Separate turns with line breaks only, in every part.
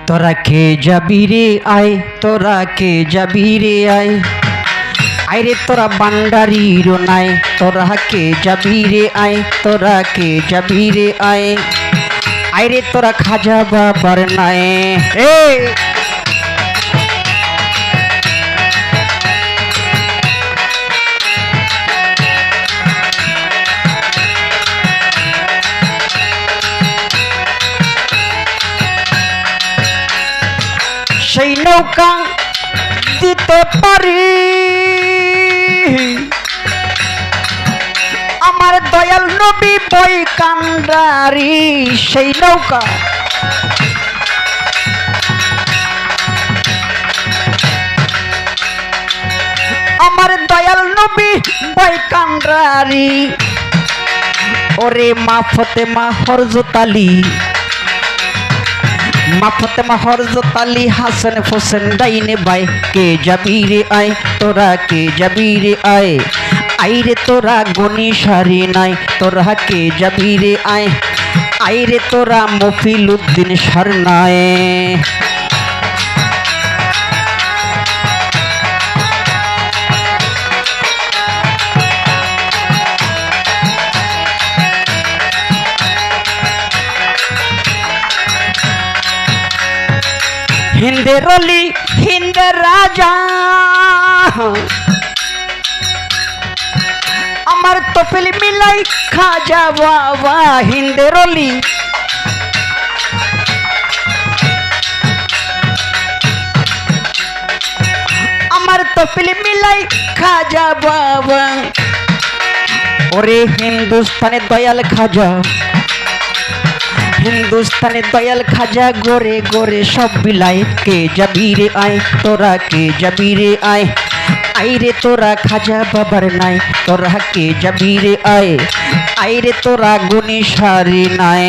তোরা কে যাবি রে আয়, তোরা কে যাবি রে আয়, আইরে তোরা বান্ডারিরও নাই, তোরা কে যাবি রে আয়, তোরা কে যাবি রে আয়, আইরে তোরা খাজা বাবার নাই। সেই নৌকা দিতে পারি আমার দয়াল নবী বই কান্ডারি, সেই নৌকা আমার দয়াল নবী বই কান্ডারি। ওরে মা ফতেমা হরজত আলী, মা ফতেমা হরজত আলী হাসান হোসেন ডাইনে বাই, কে যাবি রে আয়, তোরা কে যাবি রে আয়, আইরে তোরা গনি সারি নাই, তোরা কে যাবি রে আয়, আইরে তোরা মফিল উদ্দিন সারনায়। হিন্দের অলি হিন্দের রাজা আমার তফিল মিলাই খাজা বাবা, হিন্দের অলি আমার তফিল মিলাই খাজা বাবা। ওরে হিন্দুস্তানের দয়াল খাজা, হিন্দুস্তানের দয়াল খাজা গোরে গোরে সব বিলাই, কে যাবি রে আয়, তোরা কে যাবি রে আয়, আইরে তোরা খাজা বাবার নাই, তোরা কে যাবি রে আয়, আইরে তোরা গুনি সারি নাই।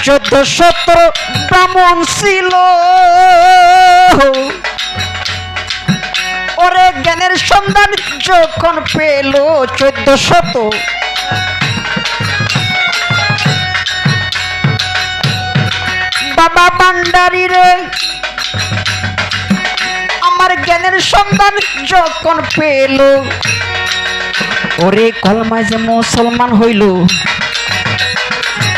চোদ্দ সতেরো ব্রাহ্মণ ছিল, ওরে জ্ঞানের সন্ধান যখন পেল 1400 বাবা ভান্ডারী রে, আমার জ্ঞানের সন্ধান যখন পেল, ওরে কলমায় যে মুসলমান হইল,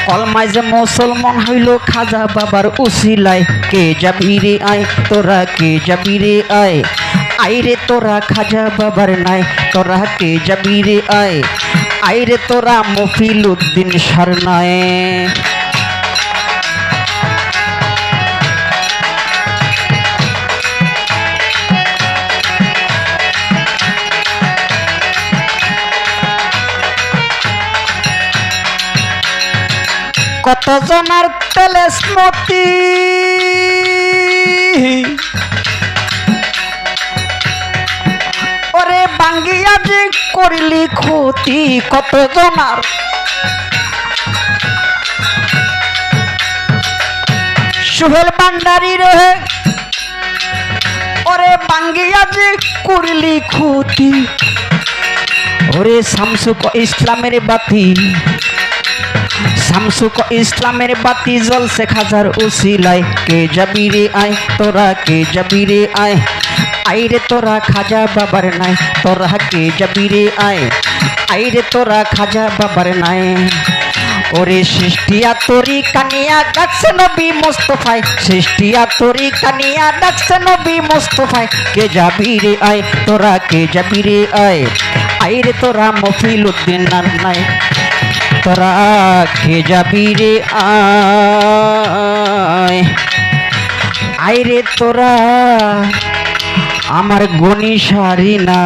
কলমায় যে মুসলমান হইল খাজা বাবার উসিলায়, কে যাবি রে আয়, তোরা কে যাবি রে আয়, আইরে তোরা খাজা বাবার নাই, তোরা কে যাবি রে আয়, আইরে তোরা মফিল উদ্দিন সারনায়। কত জনার তেলে স্মৃতি ওরে বাঙ্গিয়া যে করিলি ক্ষতি, কত জনার সুহেল ভান্ডারী রে, ওরে বাঙ্গিয়া যে করিলি ক্ষতি, ওরে শামসুক ইসলামের বাতি, শামসুক ইসলামের বাতি জ্বলছে খাজার উসিলায়, কে যাবি রে আয়, তোরা কে যাবি রে আয়, আইরে তোরা খাজা বাবার নাই, তোরা কে যাবি রে আয়, আইরে তোরা খাজা বাবার নাই। ওরে সৃষ্টিয়া তরি কানিয়া ডাকছে নবী মুস্তাফায়, সৃষ্টিয়া তরি কানিয়া ডাকছে নবী মুস্তাফায়, কে যাবি রে আয়, তোরা কে যাবি রে আয়, আইরে তোরা মফিল উদ্দিন নাই, তোরা কে যাবি রে আয়, আইরে তোরা আমার গনি সারি না।